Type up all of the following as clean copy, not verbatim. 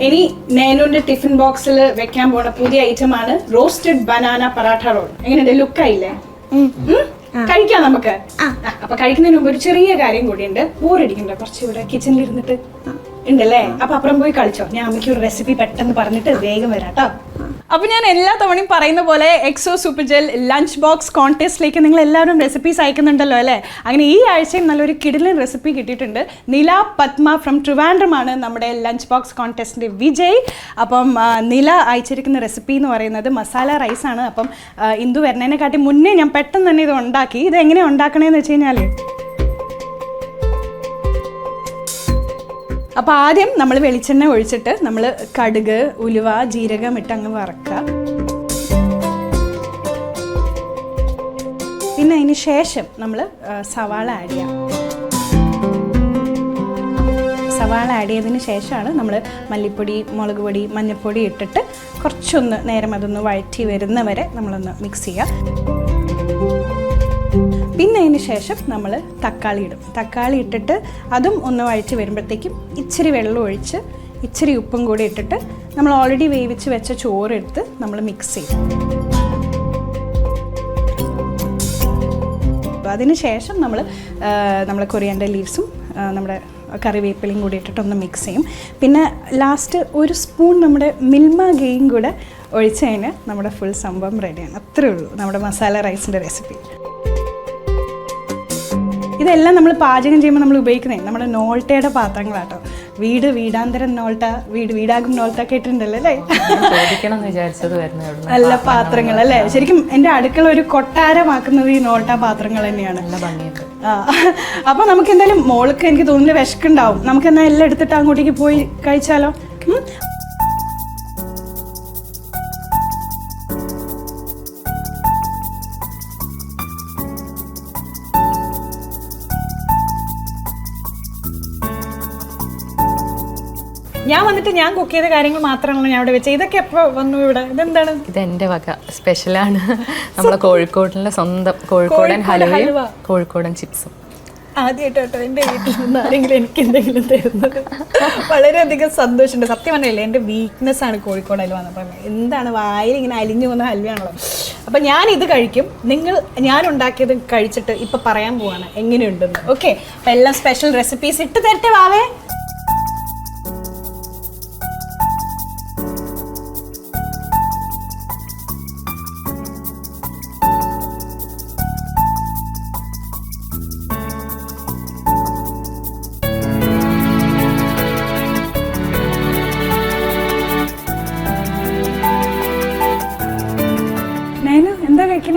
ഇനി നേനുവിന്റെ ടിഫിൻ ബോക്സിൽ വെക്കാൻ പോണ പുതിയ ഐറ്റം ആണ് റോസ്റ്റഡ് ബനാന പറാഠ റോൾ. എങ്ങനെയുണ്ട്? ലുക്കായില്ലേ? കഴിക്കാം നമുക്ക്. അപ്പൊ കഴിക്കുന്നതിന് മുമ്പ് ഒരു ചെറിയ കാര്യം കൂടിയുണ്ട്. ബോറടിക്കണ്ട, കുറച്ച് ഇവിടെ കിച്ചണിൽ ഇരുന്നിട്ട് ഉണ്ടല്ലേ. അപ്പൊ അപ്പുറം പോയി കളിച്ചോ. ഞാൻ അമ്മയ്ക്ക് ഒരു റെസിപ്പി പെട്ടെന്ന് പറഞ്ഞിട്ട് വേഗം വരാം കേട്ടോ. അപ്പൊ ഞാൻ എല്ലാ തവണയും പറയുന്ന പോലെ എക്സോ സൂപ്പർ ജെൽ ലഞ്ച് ബോക്സ് കോൺടെസ്റ്റിലേക്ക് നിങ്ങൾ എല്ലാവരും റെസിപ്പീസ് അയക്കുന്നുണ്ടല്ലോ അല്ലേ? അങ്ങനെ ഈ ആഴ്ചയും നല്ലൊരു കിടിലൻ റെസിപ്പി കിട്ടിയിട്ടുണ്ട്. നില പത്മ ഫ്രം ട്രിവാൻഡ്രമാണ് നമ്മുടെ ലഞ്ച് ബോക്സ് കോൺടെസ്റ്റിന്റെ വിജയ്. അപ്പം നില അയച്ചിരിക്കുന്ന റെസിപ്പി എന്ന് പറയുന്നത് മസാല റൈസാണ്. അപ്പം ഇന്ദു വരുന്നതിനെക്കാട്ടി മുന്നേ ഞാൻ പെട്ടെന്ന് തന്നെ ഇത് ഉണ്ടാക്കി. ഇത് എങ്ങനെയാണ് ഉണ്ടാക്കണേന്ന് വെച്ച് കഴിഞ്ഞാൽ, അപ്പോൾ ആദ്യം നമ്മൾ വെളിച്ചെണ്ണ ഒഴിച്ചിട്ട് നമ്മൾ കടുക്, ഉലുവ, ജീരകം ഇട്ട് അങ്ങ് വറക്കുക. പിന്നെ അതിന് ശേഷം നമ്മൾ സവാള ആഡ് ചെയ്യാം. സവാള ആഡ് ചെയ്തതിന് ശേഷമാണ് നമ്മൾ മല്ലിപ്പൊടി, മുളക് പൊടി, മഞ്ഞൾപ്പൊടി ഇട്ടിട്ട് കുറച്ചൊന്ന് നേരം അതൊന്ന് വഴറ്റി വരുന്നവരെ നമ്മളൊന്ന് മിക്സ് ചെയ്യുക. പിന്നെ അതിന് ശേഷം നമ്മൾ തക്കാളി ഇടും. തക്കാളി ഇട്ടിട്ട് അതും ഒന്ന് വഴറ്റി വരുമ്പോഴത്തേക്കും ഇച്ചിരി വെള്ളം ഒഴിച്ച് ഇച്ചിരി ഉപ്പും കൂടി ഇട്ടിട്ട് നമ്മൾ ഓൾറെഡി വേവിച്ച് വെച്ച ചോറെടുത്ത് നമ്മൾ മിക്സ് ചെയ്യും. അതിന് ശേഷം നമ്മൾ കൊറിയാൻഡർ ലീവ്സും നമ്മുടെ കറിവേപ്പിലയും കൂടി ഇട്ടിട്ടൊന്ന് മിക്സ് ചെയ്യും. പിന്നെ ലാസ്റ്റ് ഒരു സ്പൂൺ നമ്മുടെ മിൽമ ഗീയും കൂടെ ഒഴിച്ച് കഴിഞ്ഞാൽ നമ്മുടെ ഫുൾ സംഭവം റെഡിയാണ്. അത്രേ ഉള്ളൂ നമ്മുടെ മസാല റൈസിൻ്റെ റെസിപ്പി. ഇതെല്ലാം നമ്മൾ പാചകം ചെയ്യുമ്പോൾ നമ്മൾ ഉപയോഗിക്കുന്നത് നമ്മുടെ നോൾട്ടയുടെ പാത്രങ്ങളാട്ടോ. വീടാന്തരം നോൾട്ട, വീടാകും നോൾട്ട കേട്ടിട്ടുണ്ടല്ലോ അല്ലേ? നല്ല പാത്രങ്ങൾ അല്ലേ? ശരിക്കും എൻ്റെ അടുക്കള ഒരു കൊട്ടാരമാക്കുന്നത് ഈ നോൾട്ട പാത്രങ്ങൾ തന്നെയാണ്. അപ്പൊ നമുക്ക് എന്തായാലും മോൾക്ക് എനിക്ക് തോന്നുന്നു വിശക്കുണ്ടാവും. നമുക്ക് എന്നാൽ എല്ലാം എടുത്തിട്ട് അങ്ങോട്ടേക്ക് പോയി കഴിച്ചാലോ? ഞാൻ കുക്ക് ചെയ്ത കാര്യങ്ങൾ മാത്രമാണല്ലോ ഞാൻ ഇവിടെ വെച്ചത്. ഇതൊക്കെ എപ്പോൾ വന്നു ഇവിടെ? ഇതെന്താണ്? ഇത് എൻ്റെ വക സ്പെഷ്യലാണ്. നമ്മളെ കോഴിക്കോടിലെ സ്വന്തം കോഴിക്കോടൻ ഹലുവയും കോഴിക്കോടൻ ചിപ്സും. ആദ്യമായിട്ടോ എൻ്റെ വീട്ടിൽ നിന്ന് ആരെങ്കിലും എനിക്ക് എന്തെങ്കിലും തരുന്നത്. വളരെയധികം സന്തോഷമുണ്ട്. സത്യം പറഞ്ഞില്ലേ, എൻ്റെ വീക്ക്നെസ് ആണ് കോഴിക്കോട് ഹൽവ എന്ന് പറഞ്ഞത്. എന്താണ് വായിൽ ഇങ്ങനെ അലിഞ്ഞു പോകുന്ന ഹൽവയാണല്ലോ. അപ്പം ഞാനിത് കഴിക്കും. ഞാൻ ഉണ്ടാക്കിയത് കഴിച്ചിട്ട് ഇപ്പം പറയാൻ പോവാണ് എങ്ങനെയുണ്ടെന്ന്. ഓക്കെ, അപ്പം എല്ലാം സ്പെഷ്യൽ റെസിപ്പീസ് ഇട്ട് തരട്ടെ വാവേ.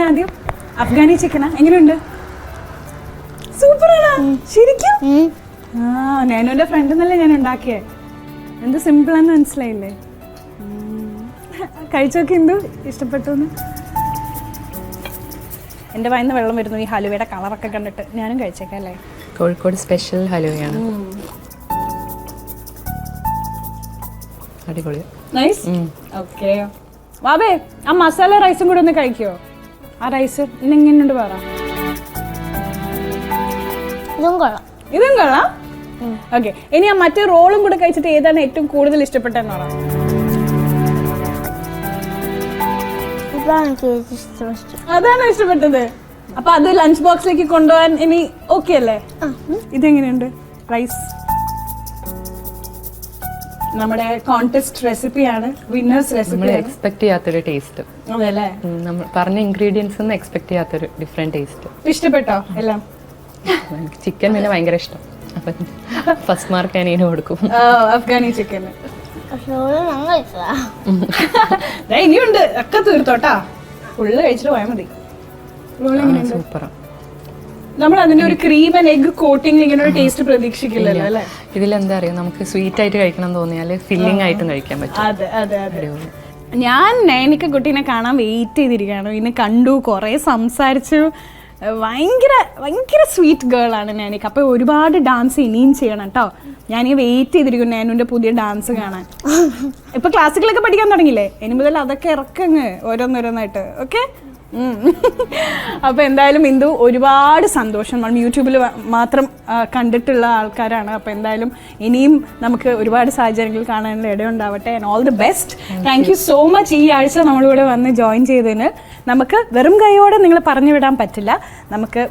ആദ്യം അഫ്ഗാനി ചിക്കനാ? എങ്ങനെയുണ്ട്? സൂപ്പറാണോ? ശരിക്കും? നാനുവിന്റെ ഫ്രണ്ട് എന്നല്ലേ ഞാൻ ഉണ്ടാക്കിയേ. എന്ത് സിമ്പിളാന്ന് മനസ്സിലായില്ലേ? കഴിച്ചോക്കെ എന്തു ഇഷ്ടപ്പെട്ടു? എൻ്റെ വായിന്ന് വെള്ളം വരുന്നു ഈ ഹലുവയുടെ കളറൊക്കെ കണ്ടിട്ട്. ഞാനും കഴിച്ചേക്കാം അല്ലേ? കോഴിക്കോട് സ്പെഷ്യൽ ഹലുവയാണ്. അടിപൊളി. നൈസ്. ഓക്കെ വാവേ, ആ മസാല റൈസും കൂടെ ഒന്ന് കഴിക്കുമോ? ആ റൈസ് ഇന്നെങ്ങനെയുണ്ട് പറ. ഇതും കൊള്ളാം. ഓക്കെ, ഇനി ആ മറ്റേ റോളും കൂടെ കഴിച്ചിട്ട് ഏതാണ് ഏറ്റവും കൂടുതൽ ഇഷ്ടപ്പെട്ടെന്ന് പറ. അതാണോ ഇഷ്ടപ്പെട്ടത്? അപ്പൊ അത് ലഞ്ച് ബോക്സിലേക്ക് കൊണ്ടുപോകാൻ ഇനി ഓക്കെ അല്ലേ? ഇതെങ്ങനെയുണ്ട് റൈസ്? നമ്മുടെ കോൺടെസ്റ്റ് റെസിപ്പിയാണ്, വിന്നേഴ്സ് റെസിപ്പി. എക്സ്പെക്ട് ചെയ്യാത്തൊരു ടേസ്റ്റ്. അതെല്ലേ? നമ്മൾ പറഞ്ഞ ഇൻഗ്രീഡിയൻസ് ഒന്നും എക്സ്പെക്ട് ചെയ്യാത്തൊരു ഡിഫറെന്റ് ടേസ്റ്റ്. ഇഷ്ടപ്പെട്ടോ എല്ലാം? ചിക്കൻ പിന്നെ ഭയങ്കര ഇഷ്ടം. അപ്പൊ ഫസ്റ്റ് മാർക്ക് ഞാൻ ഇതിന് കൊടുക്കും. അഫ്ഗാനി ചിക്കൻ ഇനിയുണ്ട്, ഒക്കെ തീർത്തോട്ടാ. ഫുള്ള് കഴിച്ചിട്ട് പോയാൽ മതി. സൂപ്പറാ. നമ്മൾ അതിന്റെ ഒരു ക്രീം ആൻഡ് എഗ് കോട്ടിംഗ് ഇങ്ങനെ ഒരു ടേസ്റ്റ് പ്രതീക്ഷിക്കില്ലല്ലോ അല്ലേ? ഇതിലെന്താ അറിയാം, നമുക്ക് സ്വീറ്റ് ആയിട്ട് കഴിക്കണം തോന്നിയാല് ഫില്ലിംഗ് ആയിട്ടും കഴിക്കാൻ പറ്റും. അതെ അതെ അതെ. ഞാൻ നൈനിക്ക കുട്ടീനെ കാണാൻ വെയിറ്റ് ചെയ്തിരിക്കുകയാണ്. ഇന്ന് കണ്ടു, കുറേ സംസാരിച്ചു. ഭയങ്കര സ്വീറ്റ് ഗേൾ ആണ് നൈനിക്ക. അപ്പോൾ ഒരുപാട് ഡാൻസ് ഇനിയും ചെയ്യണം കേട്ടോ. ഞാൻ വെയിറ്റ് ചെയ്തിരിക്കുന്നു നൈനുവിൻ്റെ പുതിയ ഡാൻസ് കാണാൻ. ഇപ്പൊ ക്ലാസിക്കലൊക്കെ പഠിക്കാൻ തുടങ്ങിയില്ലേ? ഇനി മുതൽ അതൊക്കെ ഇറക്കങ്ങ് ഓരോന്നോരോന്നായിട്ട്. ഓക്കെ, അപ്പോൾ എന്തായാലും ഇന്ദു ഒരുപാട് സന്തോഷം. നമ്മൾ യൂട്യൂബിൽ മാത്രം കണ്ടിട്ടുള്ള ആൾക്കാരാണ്. അപ്പോൾ എന്തായാലും ഇനിയും നമുക്ക് ഒരുപാട് സാഹചര്യങ്ങൾ കാണാനുള്ള ഇടയുണ്ടാവട്ടെ. And all the best. Thank you so much ഈ ആഴ്ച നമ്മളിവിടെ വന്ന് ജോയിൻ ചെയ്തതിന്. നമുക്ക് വെറും കൈയോടെ നിങ്ങൾ പറഞ്ഞു വിടാൻ പറ്റില്ല. നമുക്ക്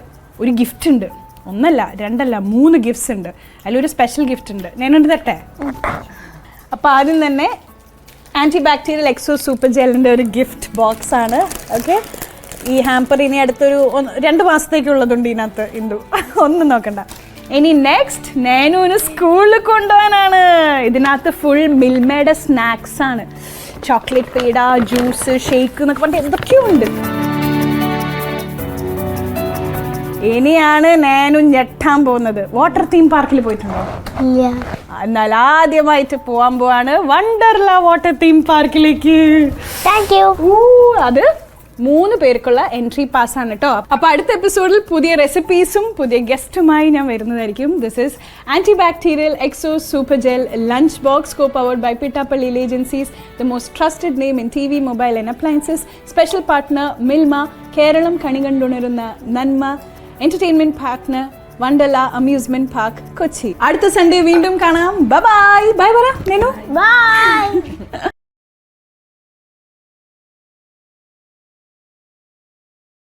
ഒരു ഗിഫ്റ്റ് ഉണ്ട്. 1 അല്ല 2 അല്ല 3 ഗിഫ്റ്റ്സ് ഉണ്ട്. അതിലൊരു സ്പെഷ്യൽ ഗിഫ്റ്റ് ഉണ്ട്. ഞാനുണ്ട് തട്ടെ. അപ്പോൾ ആദ്യം തന്നെ ആൻറ്റി ബാക്ടീരിയൽ എക്സോ സൂപ്പർ ജെല്ലിൻ്റെ ഒരു ഗിഫ്റ്റ് ബോക്സ് ആണ്. ഓക്കെ, ഈ ഹാമ്പർ ഇനി അടുത്തൊരു 2 മാസത്തേക്കുള്ളതുണ്ട് ഇതിനകത്ത്. ഇന്ദു ഒന്നും നോക്കണ്ട. ഇനി നെക്സ്റ്റ് നേനുവിന് സ്കൂളിൽ കൊണ്ടുപോകാനാണ്. ഇതിനകത്ത് ഫുൾ മിൽമയുടെ സ്നാക്സ് ആണ്. ചോക്ലേറ്റ് പേട, ജ്യൂസ്, ഷേക്ക് എന്നൊക്കെ പറഞ്ഞിട്ട് എന്തൊക്കെയോ ഉണ്ട്. ഇനിയാണ് നേനു ഞെട്ടാൻ പോകുന്നത്. വാട്ടർ തീം പാർക്കിൽ പോയിട്ടുണ്ടോ? എന്നാൽ ആദ്യമായിട്ട് പോവാൻ പോവാണ് വണ്ടർല വാട്ടർ തീം പാർക്കിലേക്ക്. അത് 3 പേർക്കുള്ള എൻട്രി പാസ് ആണ് കേട്ടോ. അപ്പോൾ അടുത്ത എപ്പിസോഡിൽ പുതിയ റെസിപ്പീസും പുതിയ ഗസ്റ്റുമായി ഞാൻ വരുന്നതായിരിക്കും. This is anti bacterial exo super gel lunch box co powered by Pittappillil agencies, the most trusted name in TV, mobile and appliances. Special partner Milma, Keralam കണി കണ്ടുണരുന്ന നന്മ, entertainment partner Wonderla amusement park Kochi. അടുത്ത സൺഡേ വീണ്ടും കാണാം. Bye bye. ബൈ പറ നേനു. By.